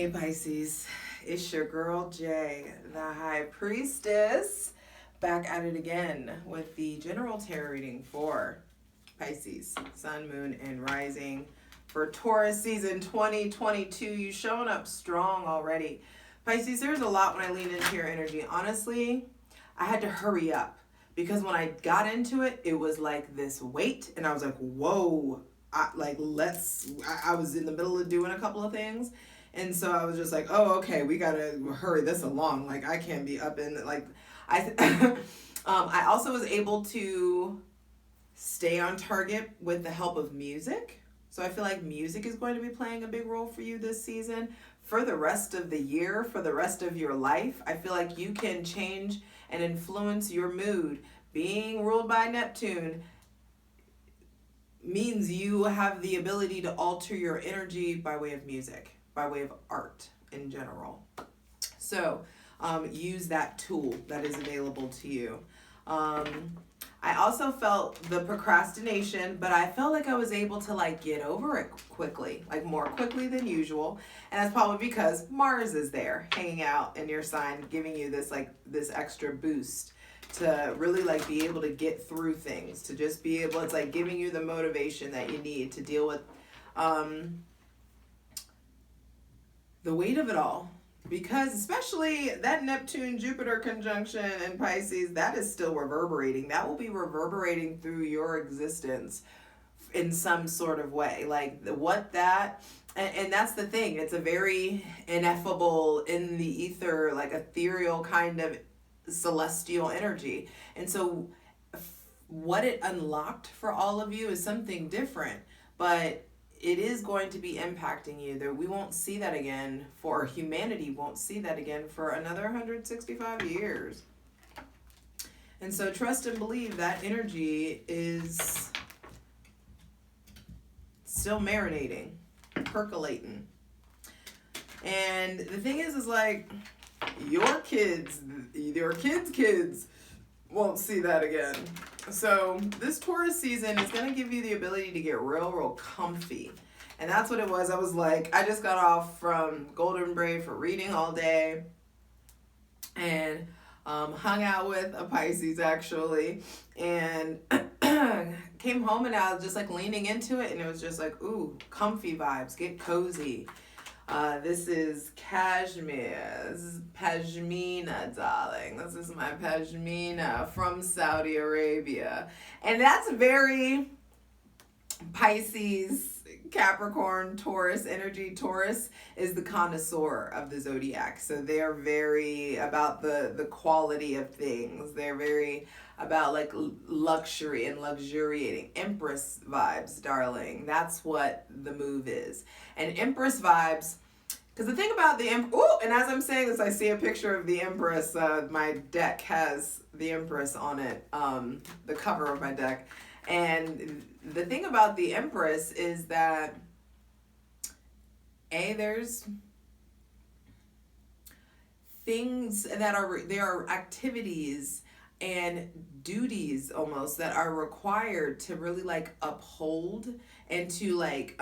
Hey Pisces, it's your girl Jay, the High Priestess, back at it again with the general tarot reading for Pisces, Sun, Moon, and Rising for Taurus season 2022. You showing up strong already. Pisces, there's a lot when I lean into your energy. Honestly, I had to hurry up because when I got into it, it was like this weight, and I was like, whoa. I was in the middle of doing a couple of things. And so I was just like, oh, okay, we gotta hurry this along. Like, I can't be up in, like, I also was able to stay on target with the help of music. So I feel like music is going to be playing a big role for you this season. For the rest of the year, for the rest of your life, I feel like you can change and influence your mood. Being ruled by Neptune means you have the ability to alter your energy by way of music, by way of art in general. So use that tool that is available to you. I also felt the procrastination, but I felt like I was able to like get over it quickly, like more quickly than usual. And that's probably because Mars is there hanging out in your sign, giving you this extra boost to really like be able to get through things, to just be able, it's like giving you the motivation that you need to deal with the weight of it all. Because especially that Neptune-Jupiter conjunction in Pisces, that is still reverberating. That will be reverberating through your existence in some sort of way. Like what that, and that's the thing. It's a very ineffable, in the ether, like ethereal kind of celestial energy. And so what it unlocked for all of you is something different. But it is going to be impacting you. There, we won't see that again, for humanity won't see that again for another 165 years. And so trust and believe that energy is still marinating, percolating. And the thing is like your kids won't see that again. So this Taurus season is going to give you the ability to get real comfy. And that's what it was. I was like, I just got off from Golden Braid for reading all day. And hung out with a Pisces actually. And came home and I was just like leaning into it. And it was just like, ooh, comfy vibes. Get cozy. This is cashmere. This is pashmina, darling. This is my pashmina from Saudi Arabia. And that's very Pisces, Capricorn, Taurus energy. Taurus is the connoisseur of the zodiac. So they're very about the quality of things. They're very about like luxury and luxuriating. Empress vibes, darling. That's what the move is. And Empress vibes, because the thing about the and as I'm saying this, I see a picture of the Empress. My deck has the Empress on it, the cover of my deck. And the thing about the Empress is that, there's things that there are activities and duties almost that are required to really like uphold and to like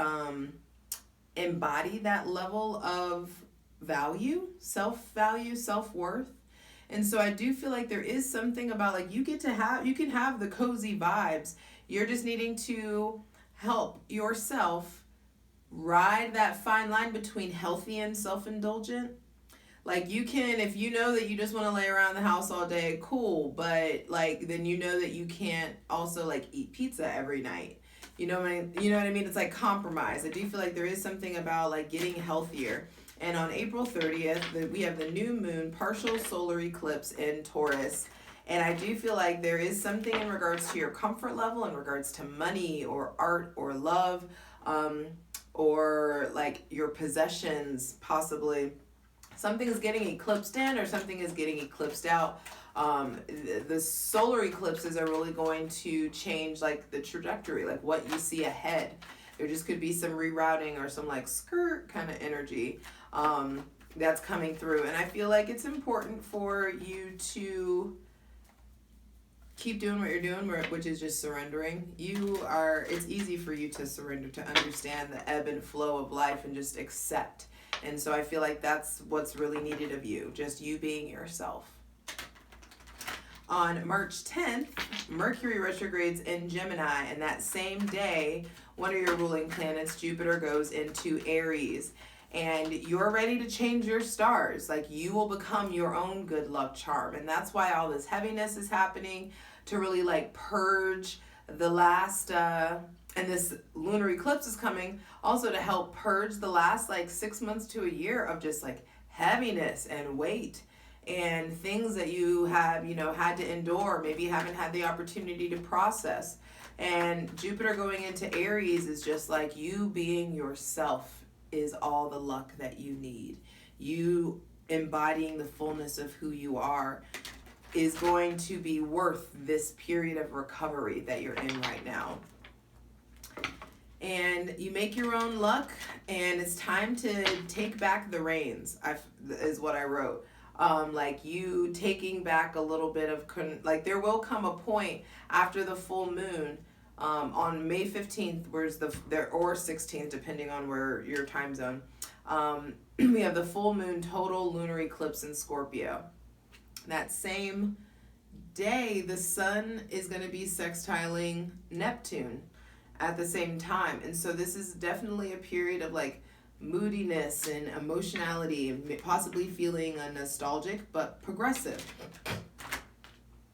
embody that level of value, self-value, self-worth. And so I do feel like there is something about like you can have the cozy vibes. You're just needing to help yourself ride that fine line between healthy and self-indulgent. Like you can, if you know that you just want to lay around the house all day, cool. But like, then you know that you can't also like eat pizza every night. You know what I mean? It's like compromise. I do feel like there is something about like getting healthier. And on April 30th, we have the new moon, partial solar eclipse in Taurus. And I do feel like there is something in regards to your comfort level, in regards to money or art or love, or like your possessions, possibly. Something is getting eclipsed in or something is getting eclipsed out. The solar eclipses are really going to change like the trajectory, like what you see ahead. There just could be some rerouting or some like skirt kind of energy that's coming through. And I feel like it's important for you to keep doing what you're doing, which is just surrendering. It's easy for you to surrender, to understand the ebb and flow of life and just accept. And so I feel like that's what's really needed of you, just you being yourself. On March 10th, Mercury retrogrades in Gemini, and that same day, one of your ruling planets, Jupiter, goes into Aries. And you're ready to change your stars. Like, you will become your own good luck charm. And that's why all this heaviness is happening, to really like purge the last, and this lunar eclipse is coming also to help purge the last like 6 months to a year of just like heaviness and weight and things that you have, you know, had to endure, maybe haven't had the opportunity to process. And Jupiter going into Aries is just like you being yourself is all the luck that you need. You embodying the fullness of who you are is going to be worth this period of recovery that you're in right now. And you make your own luck, and it's time to take back the reins, is what I wrote. Like you taking back a little bit of, like there will come a point after the full moon, on May 15th, where's or 16th, depending on where your time zone. We have the full moon total lunar eclipse in Scorpio. That same day, the sun is going to be sextiling Neptune at the same time. And so this is definitely a period of like moodiness and emotionality, and possibly feeling nostalgic, but progressive.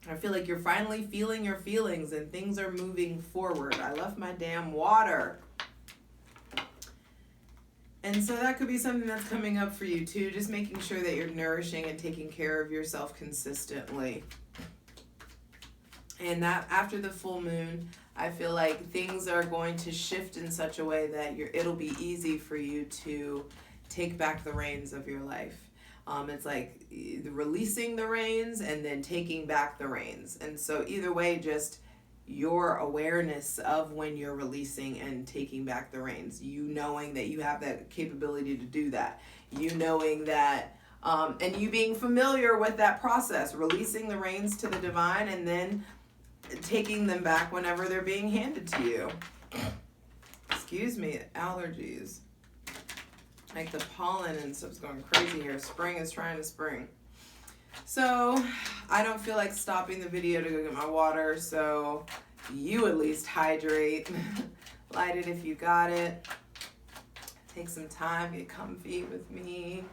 I feel like you're finally feeling your feelings and things are moving forward. I left my damn water. And so that could be something that's coming up for you too, just making sure that you're nourishing and taking care of yourself consistently. And that after the full moon, I feel like things are going to shift in such a way that it'll be easy for you to take back the reins of your life. It's like releasing the reins and then taking back the reins. And so either way, just your awareness of when you're releasing and taking back the reins, you knowing that you have that capability to do that, you knowing that, and you being familiar with that process, releasing the reins to the divine and then taking them back whenever they're being handed to you. Excuse me, allergies. Like the pollen and stuff's going crazy here. Spring is trying to spring. So I don't feel like stopping the video to go get my water, so you at least hydrate. Light it if you got it. Take some time, get comfy with me.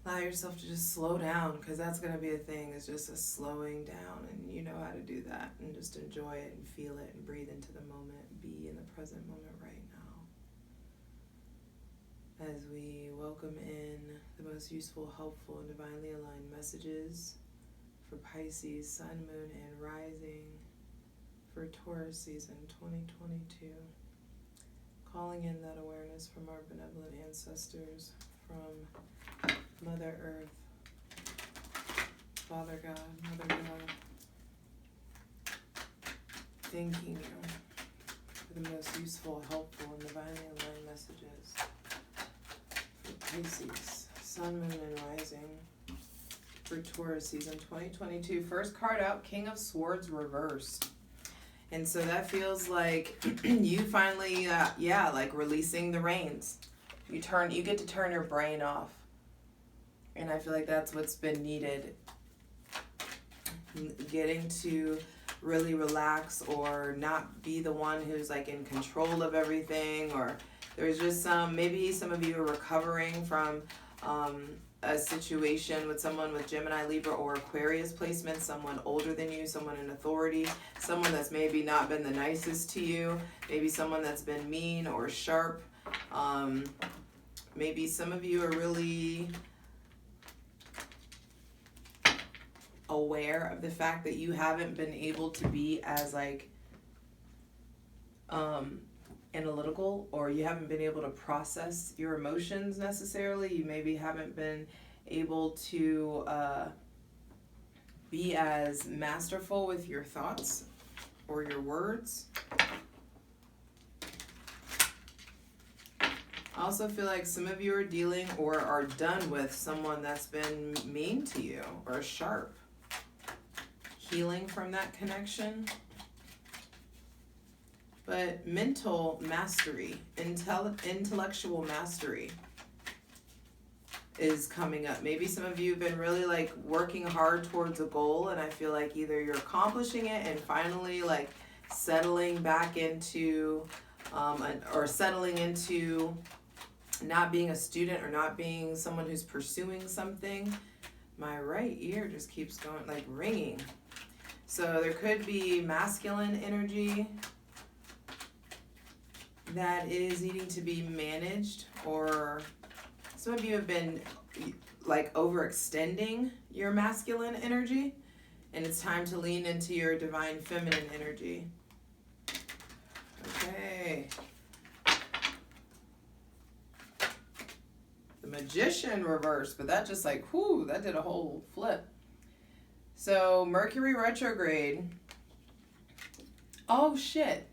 Allow yourself to just slow down, because that's going to be a thing, is just a slowing down, and you know how to do that, and just enjoy it and feel it and breathe into the moment, be in the present moment right now. As we welcome in the most useful, helpful, and divinely aligned messages for Pisces, Sun, Moon, and Rising for Taurus season 2022. Calling in that awareness from our benevolent ancestors, from Mother Earth, Father God, Mother God, thanking you for the most useful, helpful, and divinely aligned messages for Pisces, Sun, Moon, and Rising for Taurus season 2022. First card out, King of Swords reversed. And so that feels like you finally, like releasing the reins. You get to turn your brain off. And I feel like that's what's been needed. Getting to really relax, or not be the one who's like in control of everything, or there's just maybe some of you are recovering from a situation with someone with Gemini, Libra, or Aquarius placement, someone older than you, someone in authority, someone that's maybe not been the nicest to you, maybe someone that's been mean or sharp. Maybe some of you are really aware of the fact that you haven't been able to be as like analytical, or you haven't been able to process your emotions necessarily. You maybe haven't been able to be as masterful with your thoughts or your words. I also feel like some of you are dealing or are done with someone that's been mean to you or sharp. Healing from that connection. But mental mastery, intellectual mastery is coming up. Maybe some of you have been really like working hard towards a goal, and I feel like either you're accomplishing it and finally like settling back into or settling into not being a student or not being someone who's pursuing something. My right ear just keeps going like ringing. So there could be masculine energy that is needing to be managed, or some of you have been like overextending your masculine energy, and it's time to lean into your divine feminine energy. Okay. The Magician reversed, but that just like, whoo, that did a whole flip. So Mercury retrograde. Oh shit.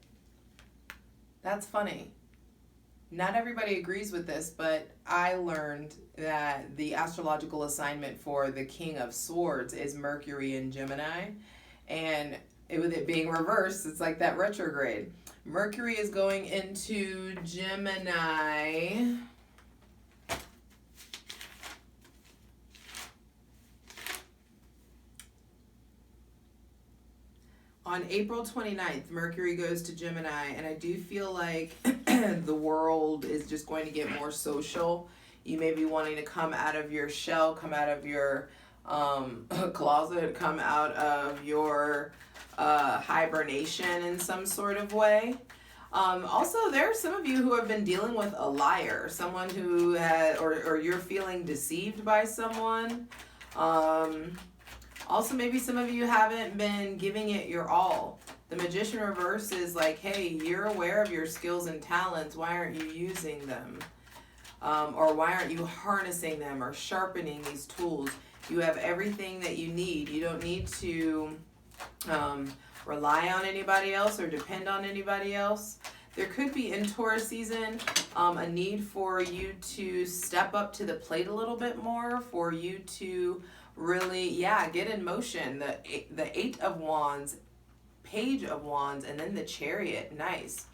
That's funny. Not everybody agrees with this, but I learned that the astrological assignment for the King of Swords is Mercury in Gemini. And with it being reversed, it's like that retrograde. Mercury is going into Gemini on April 29th. Mercury goes to Gemini, and I do feel like the world is just going to get more social. You may be wanting to come out of your shell, come out of your closet, come out of your hibernation in some sort of way. Also, there are some of you who have been dealing with a liar, someone who had, or you're feeling deceived by someone. Also, maybe some of you haven't been giving it your all. The Magician reverse is like, hey, you're aware of your skills and talents. Why aren't you using them? Or why aren't you harnessing them or sharpening these tools? You have everything that you need. You don't need to rely on anybody else or depend on anybody else. There could be in Taurus season a need for you to step up to the plate a little bit more, for you to really, get in motion. The Eight of Wands, Page of Wands, and then the Chariot. Nice.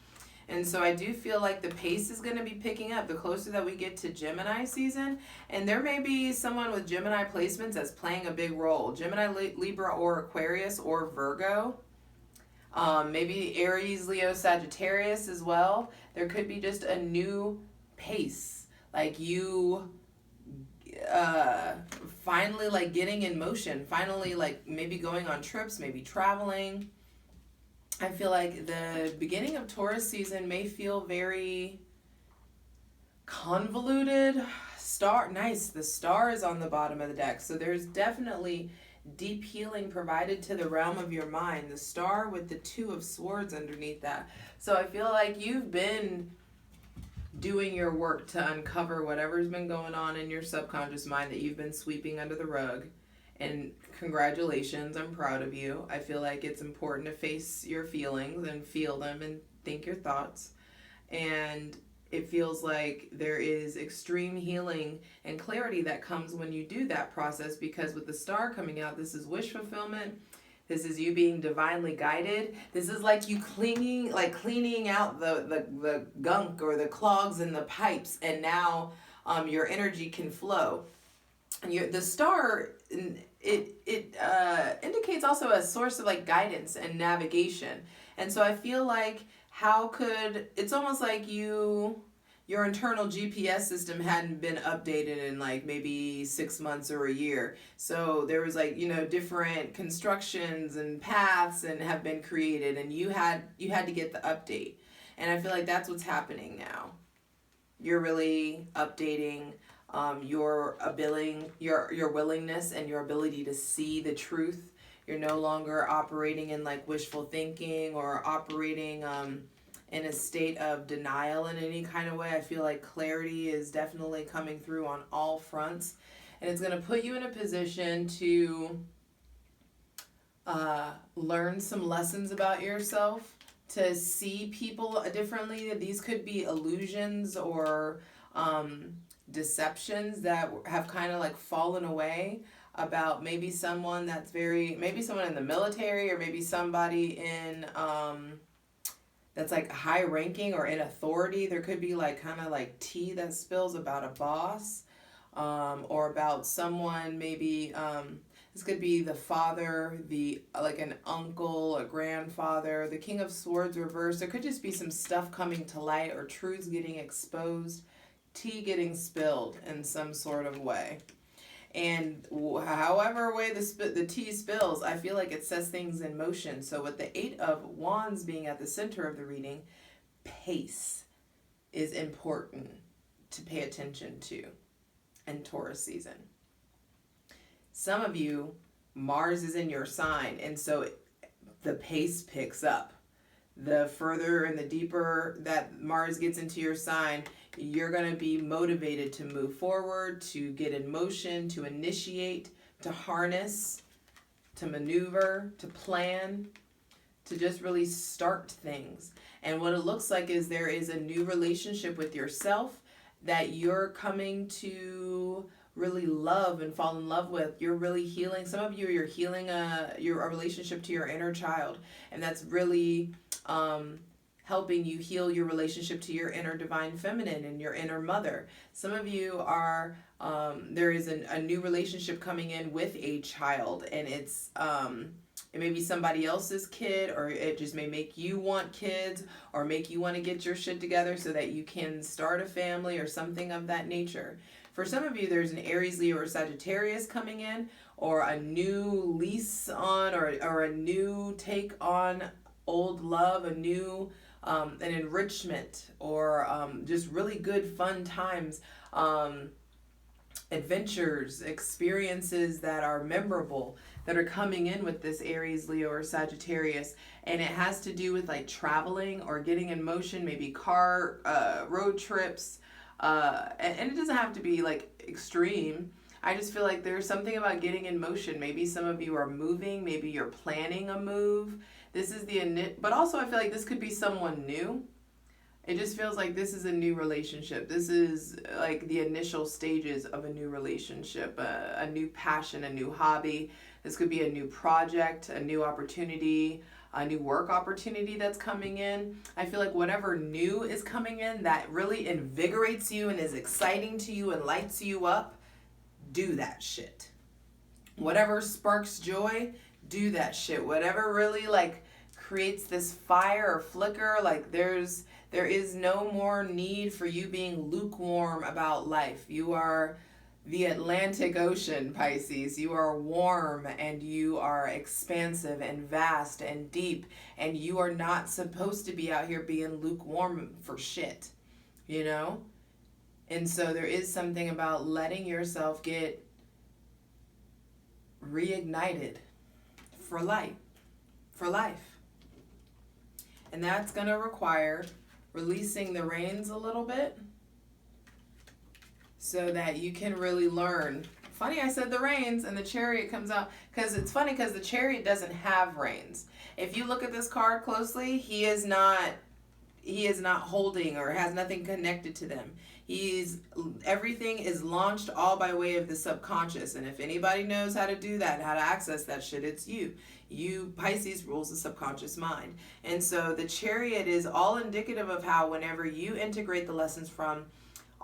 And so I do feel like the pace is going to be picking up the closer that we get to Gemini season. And there may be someone with Gemini placements that's playing a big role. Gemini, Libra, or Aquarius, or Virgo. Maybe Aries, Leo, Sagittarius as well. There could be just a new pace. Like you finally like getting in motion. Finally like maybe going on trips, maybe traveling. I feel like the beginning of Taurus season may feel very convoluted. Nice. The star is on the bottom of the deck. So there's definitely deep healing provided to the realm of your mind. The star with the Two of Swords underneath that. So I feel like you've been doing your work to uncover whatever's been going on in your subconscious mind that you've been sweeping under the rug. And congratulations, I'm proud of you. I feel like it's important to face your feelings and feel them and think your thoughts. And it feels like there is extreme healing and clarity that comes when you do that process, because with the star coming out, this is wish fulfillment. This is you being divinely guided. This is like you cleaning out the gunk or the clogs in the pipes, and now your energy can flow. The star, it indicates also a source of like guidance and navigation. And so I feel like it's almost like your internal GPS system hadn't been updated in like maybe 6 months or a year. So there was like, different constructions and paths and have been created, and you had to get the update. And I feel like that's what's happening now. You're really updating your ability, your willingness and your ability to see the truth. You're no longer operating in like wishful thinking or operating in a state of denial in any kind of way. I feel like clarity is definitely coming through on all fronts, and it's going to put you in a position to learn some lessons about yourself, to see people differently. These could be illusions or deceptions that have kind of like fallen away about maybe someone maybe someone in the military, or maybe somebody in that's like high ranking or in authority. There could be like kind of like tea that spills about a boss, or about someone maybe. This could be the father, the like an uncle, a grandfather, the King of Swords reversed. There could just be some stuff coming to light or truths getting exposed, tea getting spilled in some sort of way. And however way the tea spills, I feel like it sets things in motion. So with the Eight of Wands being at the center of the reading, pace is important to pay attention to in Taurus season. Some of you, Mars is in your sign, and so the pace picks up. The further and the deeper that Mars gets into your sign, you're going to be motivated to move forward, to get in motion, to initiate, to harness, to maneuver, to plan, to just really start things. And what it looks like is there is a new relationship with yourself that you're coming to really love and fall in love with. You're really healing. Some of you, you're healing a relationship to your inner child, and that's really helping you heal your relationship to your inner divine feminine and your inner mother. Some of you are there is a new relationship coming in with a child, and it's it may be somebody else's kid, or it just may make you want kids, or make you want to get your shit together so that you can start a family or something of that nature. For some of you, there's an Aries, Leo, or Sagittarius coming in, or a new lease on, or a new take on old love, a new an enrichment, or just really good fun times, adventures, experiences that are memorable that are coming in with this Aries, Leo, or Sagittarius. And it has to do with like traveling or getting in motion, maybe car, road trips. And it doesn't have to be like extreme. I just feel like there's something about getting in motion. Maybe some of you are moving, maybe you're planning a move. This is but also I feel like this could be someone new. It just feels like this is a new relationship. This is like the initial stages of a new relationship, a new passion, a new hobby. This could be a new project, a new opportunity, a new work opportunity that's coming in. I feel like whatever new is coming in that really invigorates you and is exciting to you and lights you up, do that shit. Whatever sparks joy, do that shit. Whatever really like creates this fire or flicker, like there is no more need for you being lukewarm about life. You are the Atlantic Ocean, Pisces. You are warm, and you are expansive and vast and deep, and you are not supposed to be out here being lukewarm for shit, you know? And so there is something about letting yourself get reignited for life. And that's going to require releasing the reins a little bit so that you can really learn. Funny, I said the reins and the Chariot comes out, because it's funny because the Chariot doesn't have reins. If you look at this card closely, he is not holding or has nothing connected to them. Everything is launched all by way of the subconscious. And if anybody knows how to do that, how to access that shit, it's you. Pisces rules the subconscious mind. And so the Chariot is all indicative of how whenever you integrate the lessons from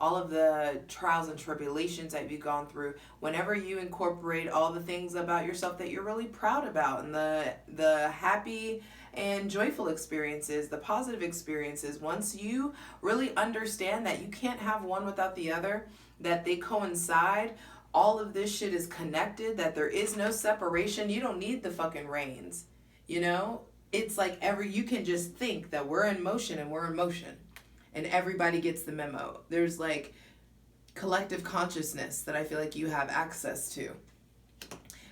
all of the trials and tribulations that you've gone through, whenever you incorporate all the things about yourself that you're really proud about, and the happy and joyful experiences, the positive experiences, once you really understand that you can't have one without the other, that they coincide, all of this shit is connected, that there is no separation, you don't need the fucking reins, you know? It's like you can just think that we're in motion and we're in motion. And everybody gets the memo. There's like collective consciousness that I feel like you have access to.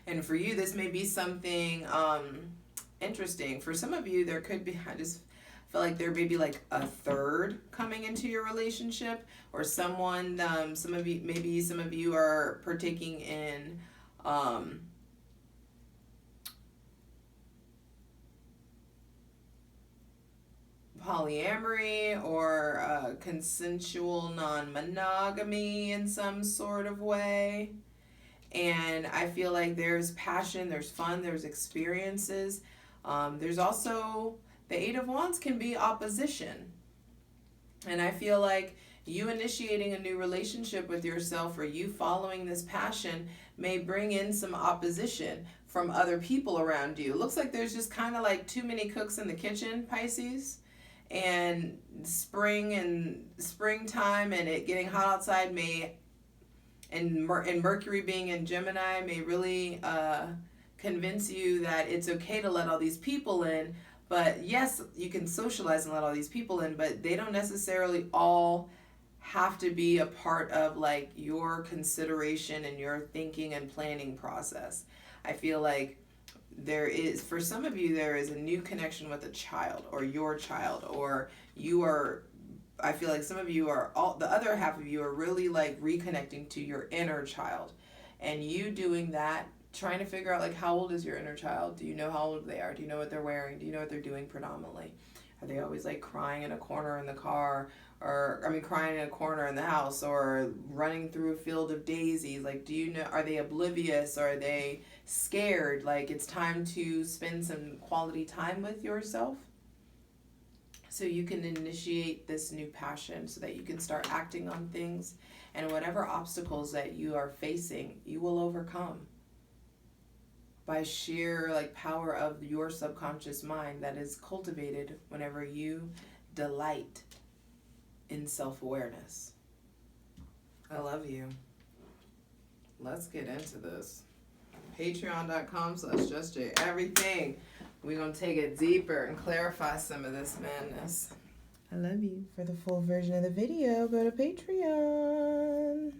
And for you, this may be something interesting. For some of you, there could be, I just feel like there may be like a third coming into your relationship, or someone, some of you are partaking in polyamory or consensual non-monogamy in some sort of way. And I feel like there's passion, there's fun, there's experiences. There's also The Eight of Wands can be opposition. And I feel like you initiating a new relationship with yourself or you following this passion may bring in some opposition from other people around you. It looks like there's just kind of like too many cooks in the kitchen, Pisces. And springtime and it getting hot outside may, and Mercury being in Gemini may really convince you that it's okay to let all these people in. But yes, you can socialize and let all these people in, but they don't necessarily all have to be a part of like your consideration and your thinking and planning process. I feel like there is, for some of you, there is a new connection with a child or your child, or you are, I feel like some of you are, all the other half of you are really like reconnecting to your inner child. And you doing that, trying to figure out like how old is your inner child? Do you know how old they are? Do you know what they're wearing? Do you know what they're doing predominantly? Are they always like crying in a corner in the car, or I mean crying in a corner in the house, or running through a field of daisies? Like, do you know, are they oblivious? Are they scared? Like, it's time to spend some quality time with yourself so you can initiate this new passion, so that you can start acting on things, and whatever obstacles that you are facing, you will overcome by sheer like power of your subconscious mind that is cultivated whenever you delight in self-awareness. I love you. Let's get into this. Patreon.com/justjeverything. We're going to take it deeper and clarify some of this madness. I love you. For the full version of the video, go to Patreon.